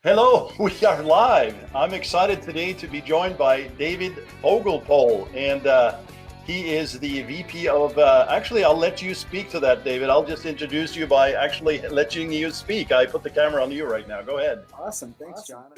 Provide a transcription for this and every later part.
Hello, we are live. I'm excited today to be joined by David Vogelpohl, and he is the VP of, actually, I'll let you speak to that, David. I'll just introduce you by actually letting you speak. I put the camera on you right now. Go ahead. Awesome. Thanks, John.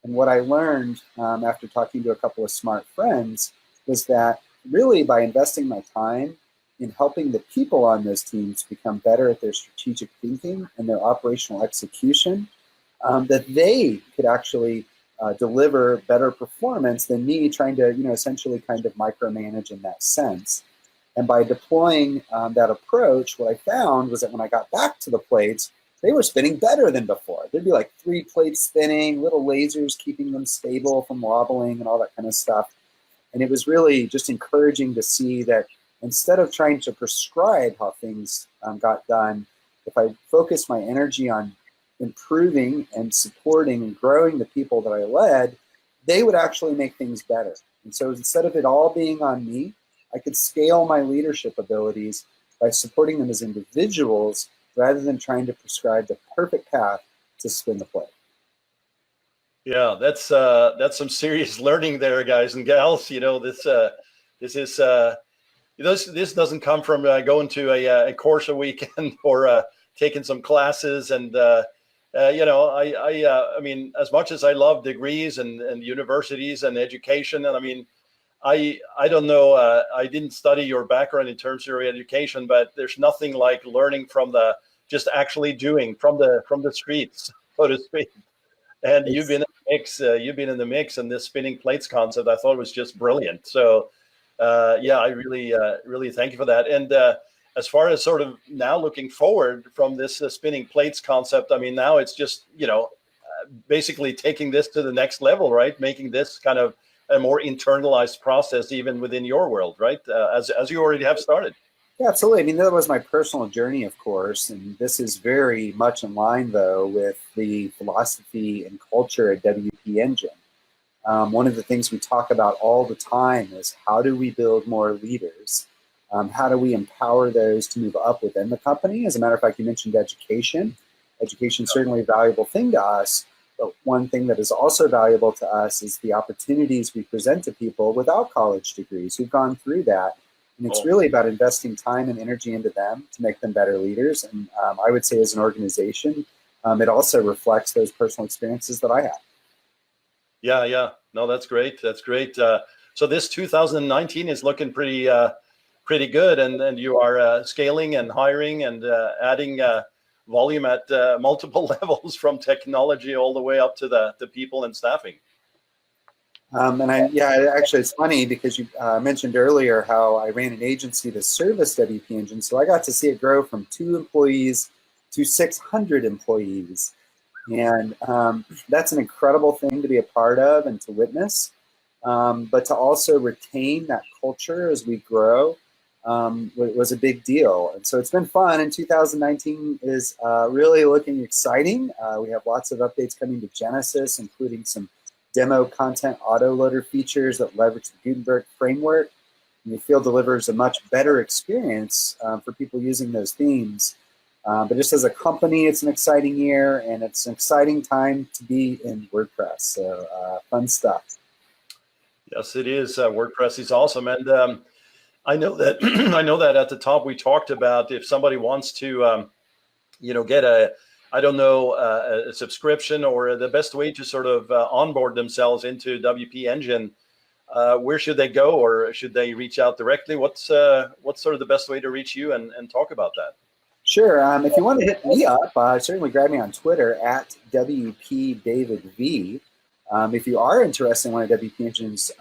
And what I learned after talking to a couple of smart friends was that really by investing my time in helping the people on those teams become better at their strategic thinking and their operational execution, that they could actually deliver better performance than me trying to, essentially kind of micromanage in that sense. And by deploying that approach, what I found was that when I got back to the plates, they were spinning better than before. There'd be like 3 plates spinning, little lasers keeping them stable from wobbling and all that kind of stuff. And it was really just encouraging to see that instead of trying to prescribe how things got done, if I focused my energy on improving and supporting and growing the people that I led, they would actually make things better. And so instead of it all being on me, I could scale my leadership abilities by supporting them as individuals rather than trying to prescribe the perfect path to spin the plate. Yeah, that's some serious learning there, guys and gals. This doesn't come from going to a course a weekend or taking some classes. And I mean, as much as I love degrees and universities and education, and I mean, I don't know, I didn't study your background in terms of your education, but there's nothing like learning from just actually doing from the streets, so to speak. And you've been in the mix, and this spinning plates concept I thought was just brilliant. So yeah, I really thank you for that. And as far as sort of now looking forward from this spinning plates concept, I mean, now it's just, basically taking this to the next level, right? Making this kind of a more internalized process even within your world, right? As you already have started. Yeah, absolutely. I mean, that was my personal journey, of course, and this is very much in line, though, with the philosophy and culture at WP Engine. One of the things we talk about all the time is how do we build more leaders? How do we empower those to move up within the company? As a matter of fact, you mentioned education. Education is certainly a valuable thing to us, but one thing that is also valuable to us is the opportunities we present to people without college degrees who've gone through that. And it's really about investing time and energy into them to make them better leaders. And I would say as an organization, it also reflects those personal experiences that I had. Yeah. No, that's great. That's great. So this 2019 is looking pretty good. And you are scaling and hiring and adding volume at multiple levels from technology all the way up to the people and staffing. Actually, it's funny because you mentioned earlier how I ran an agency to service WP Engine. So I got to see it grow from 2 employees to 600 employees. And that's an incredible thing to be a part of and to witness. But to also retain that culture as we grow was a big deal. And so it's been fun. And 2019 is really looking exciting. We have lots of updates coming to Genesis, including some demo content autoloader features that leverage the Gutenberg framework. And we feel delivers a much better experience for people using those themes. But just as a company, it's an exciting year, and it's an exciting time to be in WordPress. So fun stuff. Yes, it is. WordPress is awesome, and I know that I know that at the top we talked about if somebody wants to, get a subscription or the best way to sort of onboard themselves into WP Engine. Where should they go, or should they reach out directly? What's sort of the best way to reach you and talk about that? Sure. If you want to hit me up, certainly grab me on Twitter at WPDavidV. If you are interested in one of WP Engine's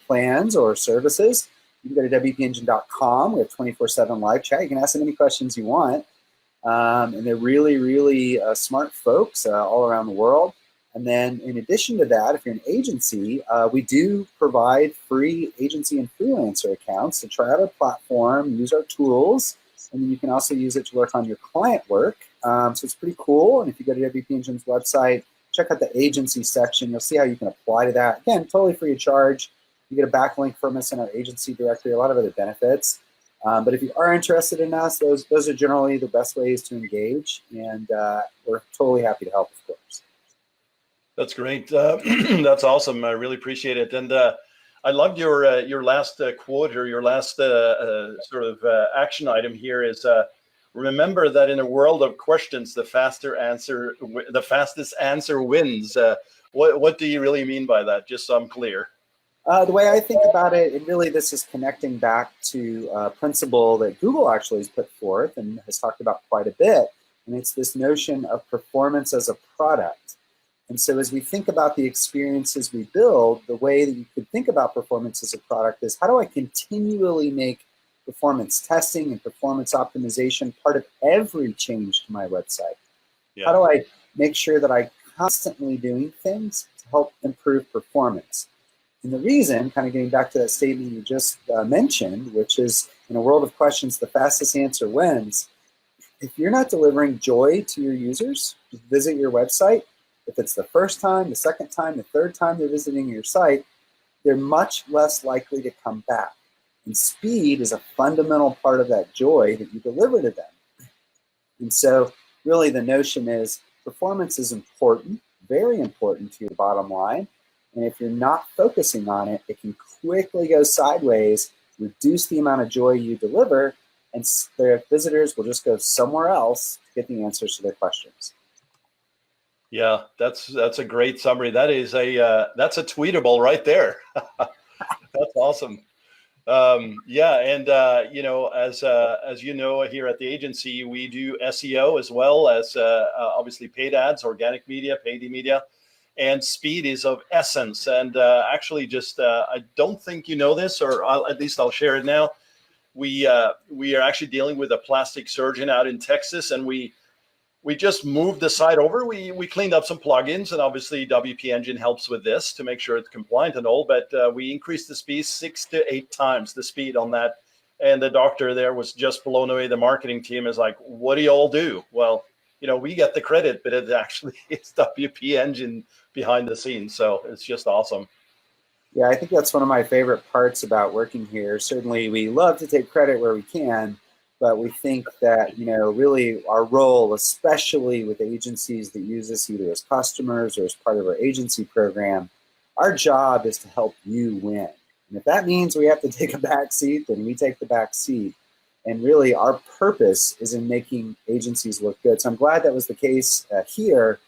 plans or services, you can go to WPEngine.com. We have 24/7 live chat. You can ask them any questions you want. And they're really, really smart folks all around the world. And then in addition to that, if you're an agency, we do provide free agency and freelancer accounts to try out our platform, use our tools, and then you can also use it to work on your client work. So it's pretty cool. And if you go to WP Engine's website, check out the agency section. You'll see how you can apply to that. Again, totally free of charge. You get a backlink from us in our agency directory, a lot of other benefits. But if you are interested in us, those are generally the best ways to engage, and we're totally happy to help, of course. That's great. That's awesome. I really appreciate it. And I loved your last quote, or your last sort of action item here is remember that in a world of questions, the fastest answer wins. What do you really mean by that? Just so I'm clear. The way I think about it, and really this is connecting back to a principle that Google actually has put forth and has talked about quite a bit, and it's this notion of performance as a product. And so as we think about the experiences we build, the way that you could think about performance as a product is, how do I continually make performance testing and performance optimization part of every change to my website? Yeah. How do I make sure that I'm constantly doing things to help improve performance? And the reason, kind of getting back to that statement you just mentioned, which is, in a world of questions, the fastest answer wins. If you're not delivering joy to your users who visit your website, if it's the first time, the second time, the third time they're visiting your site, they're much less likely to come back. And speed is a fundamental part of that joy that you deliver to them. And so really the notion is performance is important, very important to your bottom line. And if you're not focusing on it, it can quickly go sideways, reduce the amount of joy you deliver, and their visitors will just go somewhere else to get the answers to their questions. Yeah, that's a great summary. That is that's a tweetable right there. That's awesome. Yeah, and you know, as you know, here at the agency, we do SEO as well as obviously paid ads, organic media, paid media, and speed is of essence. And actually, just I don't think you know this, or at least I'll share it now. We are actually dealing with a plastic surgeon out in Texas, and we just moved the site over. We cleaned up some plugins, and obviously WP Engine helps with this to make sure it's compliant and all, but we increased the speed 6 to 8 times the speed on that. And the doctor there was just blown away. The marketing team is like, what do you all do? Well, you know, we get the credit, but it actually it's WP Engine behind the scenes. So it's just awesome. Yeah, I think that's one of my favorite parts about working here. Certainly we love to take credit where we can, but we think that, you know, really our role, especially with agencies that use us either as customers or as part of our agency program, our job is to help you win. And if that means we have to take a back seat, then we take the back seat. And really our purpose is in making agencies look good. So I'm glad that was the case here,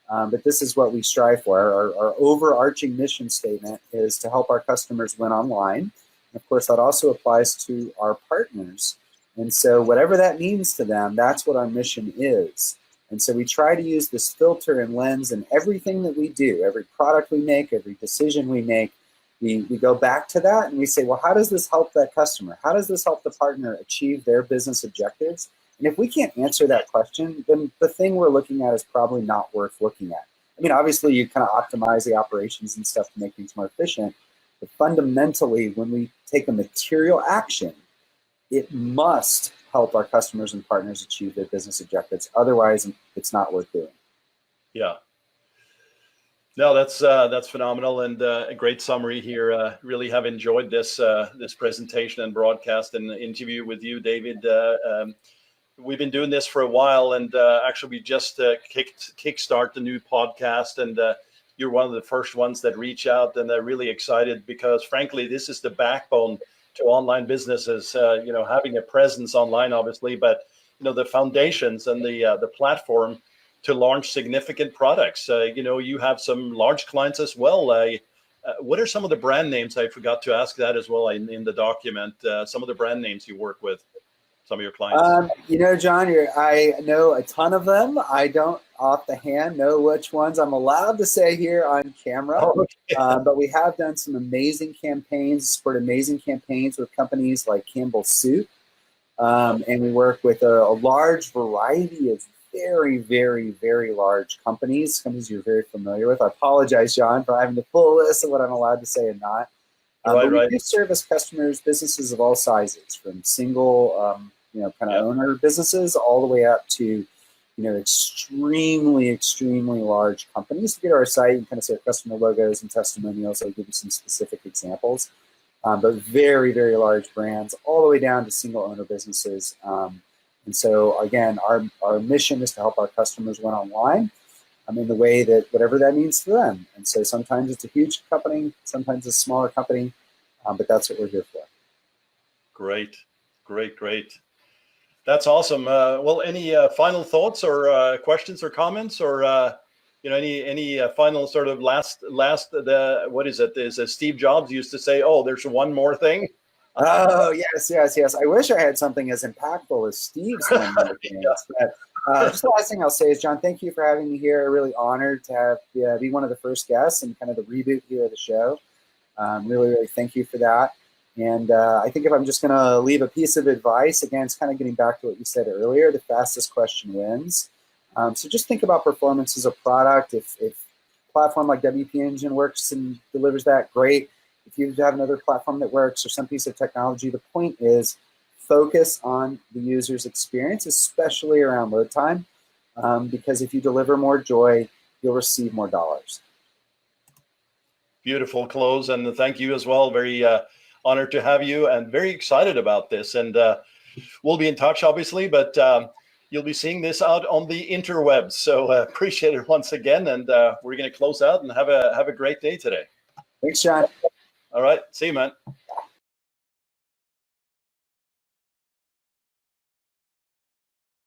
but this is what we strive for. Our overarching mission statement is to help our customers win online. And of course, that also applies to our partners. And so whatever that means to them, that's what our mission is. And so we try to use this filter and lens in everything that we do, every product we make, every decision we make. We go back to that and we say, well, how does this help that customer? How does this help the partner achieve their business objectives? And if we can't answer that question, then the thing we're looking at is probably not worth looking at. I mean, obviously you kind of optimize the operations and stuff to make things more efficient, but fundamentally when we take a material action, it must help our customers and partners achieve their business objectives. Otherwise, it's not worth doing. Yeah. No, that's phenomenal, and a great summary here. Really have enjoyed this this presentation and broadcast and interview with you, David. We've been doing this for a while, and actually we just kickstart the new podcast, and you're one of the first ones that reach out, and they're really excited because, frankly, this is the backbone to online businesses. You know, having a presence online, obviously, but you know, the foundations and the platform to launch significant products. You know, you have some large clients as well. What are some of the brand names? I forgot to ask that as well in the document. Some of the brand names you work with, some of your clients. You know, John, I know a ton of them. I don't off the hand know which ones I'm allowed to say here on camera. Oh, okay. But we have done some amazing campaigns, supported amazing campaigns with companies like Campbell Soup. And we work with a large variety of very, very, very large companies you're very familiar with. I apologize, John, for having the full list of what I'm allowed to say and not. But we do service customers, businesses of all sizes, from single, you know, kind of owner businesses all the way up to, you know, extremely, extremely large companies. To get to our site and kind of see our customer logos and testimonials, I'll give you some specific examples. but very, very large brands, all the way down to single owner businesses. And so again, our mission is to help our customers win online in the way that whatever that means to them. And so sometimes it's a huge company, sometimes it's a smaller company, but that's what we're here for. Great, great, great. That's awesome. Well, any final thoughts or questions or comments, or any final sort of last what is it? Is Steve Jobs used to say, "Oh, there's one more thing." Oh, yes. I wish I had something as impactful as Steve's one more thing. But just the last thing I'll say is, John, thank you for having me here. Really honored to have be one of the first guests and kind of the reboot here of the show. Really, really thank you for that. And I think if I'm just going to leave a piece of advice, again, it's kind of getting back to what you said earlier, the fastest question wins. So just think about performance as a product. If a platform like WP Engine works and delivers that, great. If you have another platform that works or some piece of technology, the point is focus on the user's experience, especially around load time, because if you deliver more joy, you'll receive more dollars. Beautiful close, and thank you as well. Very honored to have you, and very excited about this. And we'll be in touch, obviously, but you'll be seeing this out on the interwebs. So appreciate it once again, and we're going to close out and have a great day today. Thanks, John. All right, see you, man.